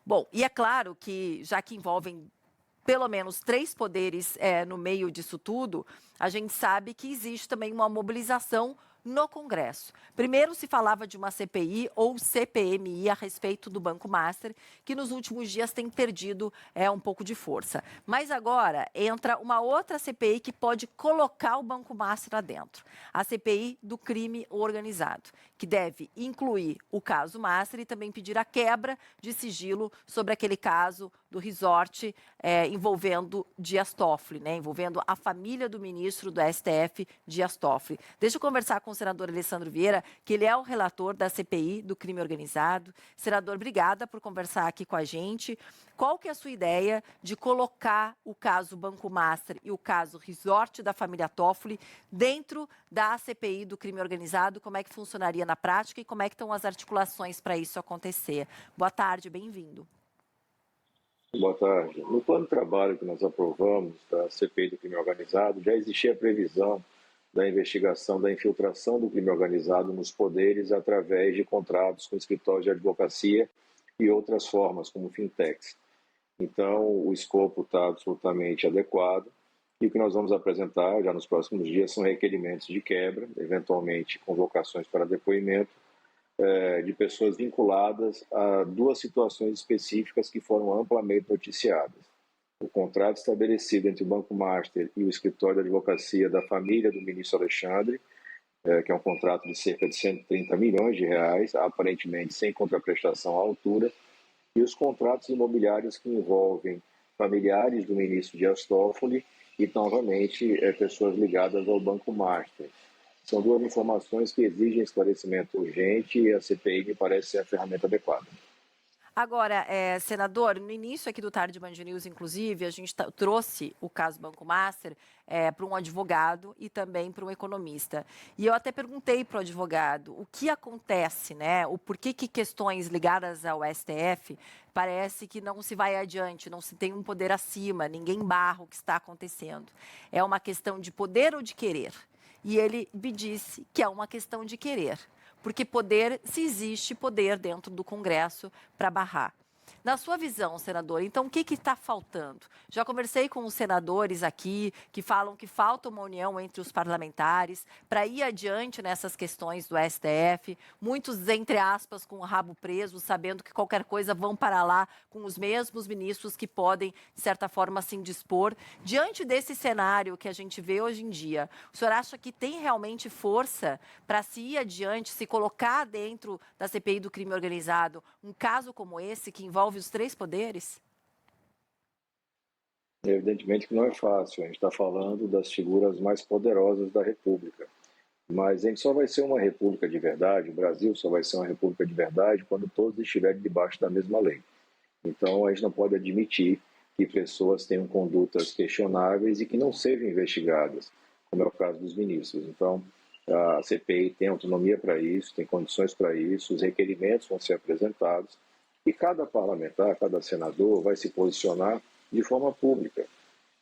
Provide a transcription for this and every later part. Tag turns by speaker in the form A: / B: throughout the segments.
A: Bom, e é claro que, já que envolvem pelo menos três poderes no meio disso tudo, a gente sabe que existe também uma mobilização no Congresso. Primeiro se falava de uma CPI ou CPMI a respeito do Banco Master, que nos últimos dias tem perdido um pouco de força. Mas agora entra uma outra CPI que pode colocar o Banco Master lá dentro. A CPI do crime organizado, que deve incluir o caso Master e também pedir a quebra de sigilo sobre aquele caso do resort envolvendo Dias Toffoli, envolvendo a família do ministro do STF, Dias Toffoli. Deixa eu conversar com o senador Alessandro Vieira, que ele é o relator da CPI do crime organizado. Senador, obrigada por conversar aqui com a gente. Qual que é a sua ideia de colocar o caso Banco Master e o caso resort da família Toffoli dentro da CPI do crime organizado? Como é que funcionaria na prática e como é que estão as articulações para isso acontecer? Boa tarde, bem-vindo.
B: Boa tarde. No plano de trabalho que nós aprovamos da CPI do crime organizado, já existia a previsão da investigação da infiltração do crime organizado nos poderes através de contratos com escritórios de advocacia e outras formas, como fintechs. Então, o escopo está absolutamente adequado e o que nós vamos apresentar já nos próximos dias são requerimentos de quebra, eventualmente convocações para depoimento, de pessoas vinculadas a duas situações específicas que foram amplamente noticiadas. O contrato estabelecido entre o Banco Master e o escritório de advocacia da família do ministro Alexandre, que é um contrato de cerca de 130 milhões de reais, aparentemente sem contraprestação à altura, e os contratos imobiliários que envolvem familiares do ministro Dias Toffoli e, novamente, pessoas ligadas ao Banco Master. São duas informações que exigem esclarecimento urgente e a CPI me parece ser a ferramenta adequada.
A: Agora, senador, no início aqui do Tarde Band News, inclusive, a gente trouxe o caso Banco Master para um advogado e também para um economista. E eu até perguntei para o advogado o que acontece, o porquê que questões ligadas ao STF parece que não se vai adiante, não se tem um poder acima, ninguém barra o que está acontecendo. É uma questão de poder ou de querer? E ele me disse que é uma questão de querer, porque poder, se existe poder dentro do Congresso para barrar. Na sua visão, senador, então o que está faltando? Já conversei com os senadores aqui que falam que falta uma união entre os parlamentares para ir adiante nessas questões do STF. Muitos, entre aspas, com o rabo preso, sabendo que qualquer coisa vão para lá com os mesmos ministros que podem, de certa forma, se indispor. Diante desse cenário que a gente vê hoje em dia, o senhor acha que tem realmente força para se ir adiante, se colocar dentro da CPI do crime organizado um caso como esse que envolve os três poderes?
B: Evidentemente que não é fácil, a gente está falando das figuras mais poderosas da República, mas a gente só vai ser uma república de verdade, o Brasil só vai ser uma república de verdade quando todos estiverem debaixo da mesma lei. Então a gente não pode admitir que pessoas tenham condutas questionáveis e que não sejam investigadas, como é o caso dos ministros. Então a CPI tem autonomia para isso, tem condições para isso, os requerimentos vão ser apresentados, e cada parlamentar, cada senador vai se posicionar de forma pública.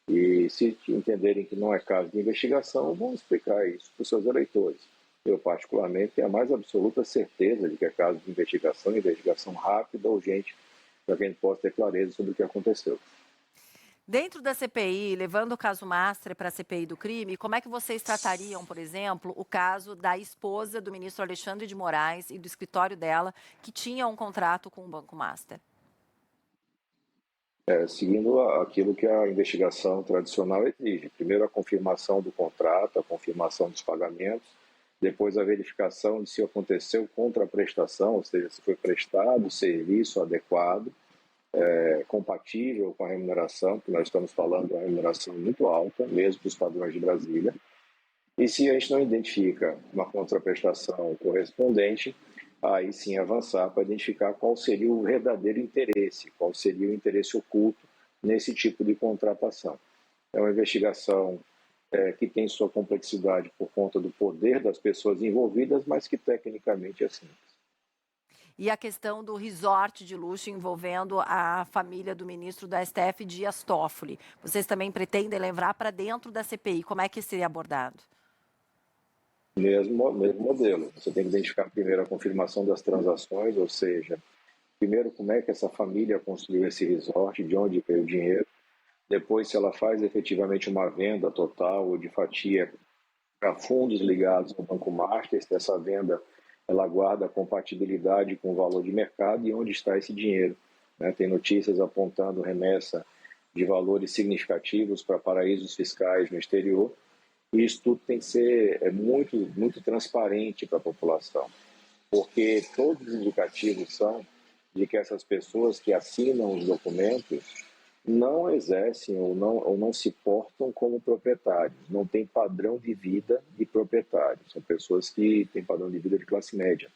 B: E se entenderem que não é caso de investigação, vão explicar isso para os seus eleitores. Eu, particularmente, tenho a mais absoluta certeza de que é caso de investigação rápida, urgente, para que a gente possa ter clareza sobre o que aconteceu.
A: Dentro da CPI, levando o caso Master para a CPI do crime, como é que vocês tratariam, por exemplo, o caso da esposa do ministro Alexandre de Moraes e do escritório dela, que tinha um contrato com o Banco Master?
B: Seguindo aquilo que a investigação tradicional exige. Primeiro, a confirmação do contrato, a confirmação dos pagamentos, depois a verificação de se aconteceu contraprestação, ou seja, se foi prestado serviço adequado, compatível com a remuneração, porque nós estamos falando de uma remuneração muito alta, mesmo dos padrões de Brasília. E se a gente não identifica uma contraprestação correspondente, aí sim avançar para identificar qual seria o verdadeiro interesse, qual seria o interesse oculto nesse tipo de contratação. É uma investigação que tem sua complexidade por conta do poder das pessoas envolvidas, mas que tecnicamente é simples.
A: E a questão do resort de luxo envolvendo a família do ministro do STF, Dias Toffoli. Vocês também pretendem levar para dentro da CPI? Como é que seria abordado?
B: Mesmo modelo. Você tem que identificar primeiro a confirmação das transações, ou seja, Primeiro, como é que essa família construiu esse resort, de onde veio o dinheiro. Depois, se ela faz efetivamente uma venda total ou de fatia para fundos ligados ao Banco Master, se essa venda ela guarda compatibilidade com o valor de mercado e onde está esse dinheiro. Né? Tem notícias apontando remessa de valores significativos para paraísos fiscais no exterior, e isso tudo tem que ser muito transparente para a população, porque todos os indicativos são de que essas pessoas que assinam os documentos não exercem ou não se portam como proprietários, não têm padrão de vida de proprietários, são pessoas que têm padrão de vida de classe média.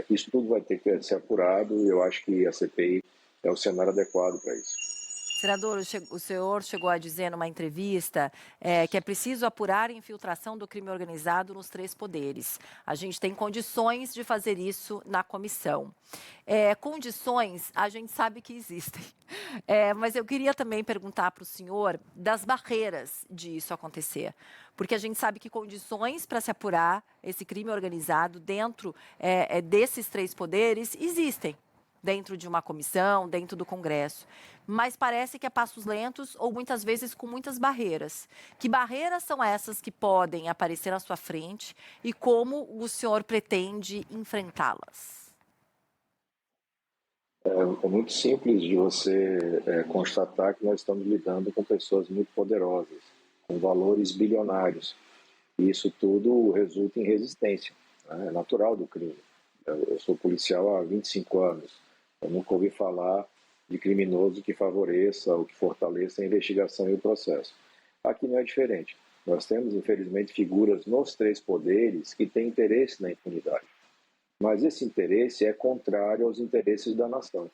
B: Isso tudo vai ter que ser apurado e eu acho que a CPI é o cenário adequado para isso.
A: Senador, o senhor chegou a dizer numa entrevista que é preciso apurar a infiltração do crime organizado nos três poderes. A gente tem condições de fazer isso na comissão. Condições, a gente sabe que existem. Mas eu queria também perguntar para o senhor das barreiras de isso acontecer. Porque a gente sabe que condições para se apurar esse crime organizado dentro desses três poderes existem. Dentro de uma comissão, dentro do Congresso. Mas parece que é passos lentos ou muitas vezes com muitas barreiras. Que barreiras são essas que podem aparecer à sua frente e como o senhor pretende enfrentá-las?
B: É muito simples de você constatar que nós estamos lidando com pessoas muito poderosas, com valores bilionários. E isso tudo resulta em resistência. Né? É natural do crime. Eu sou policial há 25 anos. Eu nunca ouvi falar de criminoso que favoreça ou que fortaleça a investigação e o processo. Aqui não é diferente. Nós temos, infelizmente, figuras nos três poderes que têm interesse na impunidade. Mas esse interesse é contrário aos interesses da nação.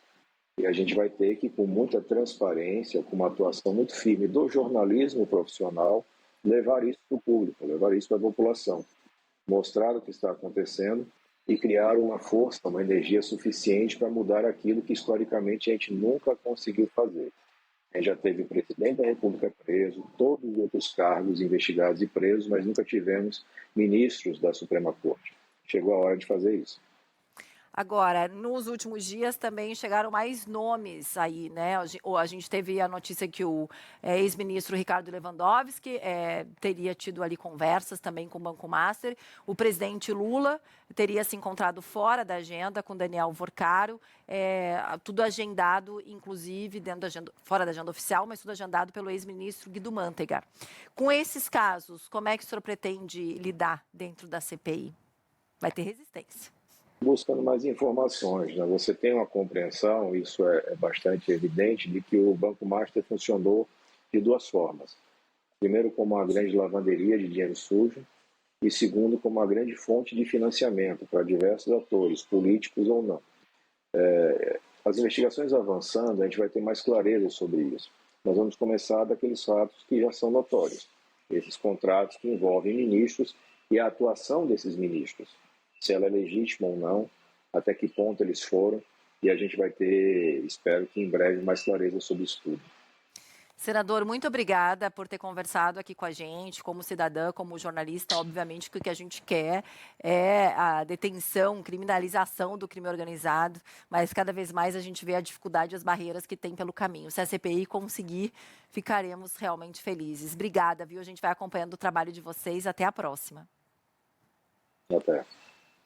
B: E a gente vai ter que, com muita transparência, com uma atuação muito firme do jornalismo profissional, levar isso para o público, levar isso para a população, mostrar o que está acontecendo e criar uma força, uma energia suficiente para mudar aquilo que historicamente a gente nunca conseguiu fazer. A gente já teve o presidente da República preso, todos os outros cargos investigados e presos, mas nunca tivemos ministros da Suprema Corte. Chegou a hora de fazer isso.
A: Agora, nos últimos dias também chegaram mais nomes aí, né? A gente teve a notícia que o ex-ministro Ricardo Lewandowski teria tido ali conversas também com o Banco Master. O presidente Lula teria se encontrado fora da agenda com Daniel Vorcaro, tudo agendado, inclusive, fora da agenda oficial, mas tudo agendado pelo ex-ministro Guido Mantega. Com esses casos, como é que o senhor pretende lidar dentro da CPI? Vai ter resistência.
B: Buscando mais informações. Né? Você tem uma compreensão, isso é bastante evidente, de que o Banco Master funcionou de duas formas. Primeiro, como uma grande lavanderia de dinheiro sujo, e segundo, como uma grande fonte de financiamento para diversos atores, políticos ou não. As investigações avançando, a gente vai ter mais clareza sobre isso. Nós vamos começar daqueles fatos que já são notórios. Esses contratos que envolvem ministros e a atuação desses ministros. Se ela é legítima ou não, até que ponto eles foram, e a gente vai ter, espero que em breve, mais clareza sobre isso tudo.
A: Senador, muito obrigada por ter conversado aqui com a gente, como cidadã, como jornalista. Obviamente que o que a gente quer é a detenção, criminalização do crime organizado, mas cada vez mais a gente vê a dificuldade e as barreiras que tem pelo caminho. Se a CPI conseguir, ficaremos realmente felizes. Obrigada, viu? A gente vai acompanhando o trabalho de vocês. Até a próxima.
B: Até.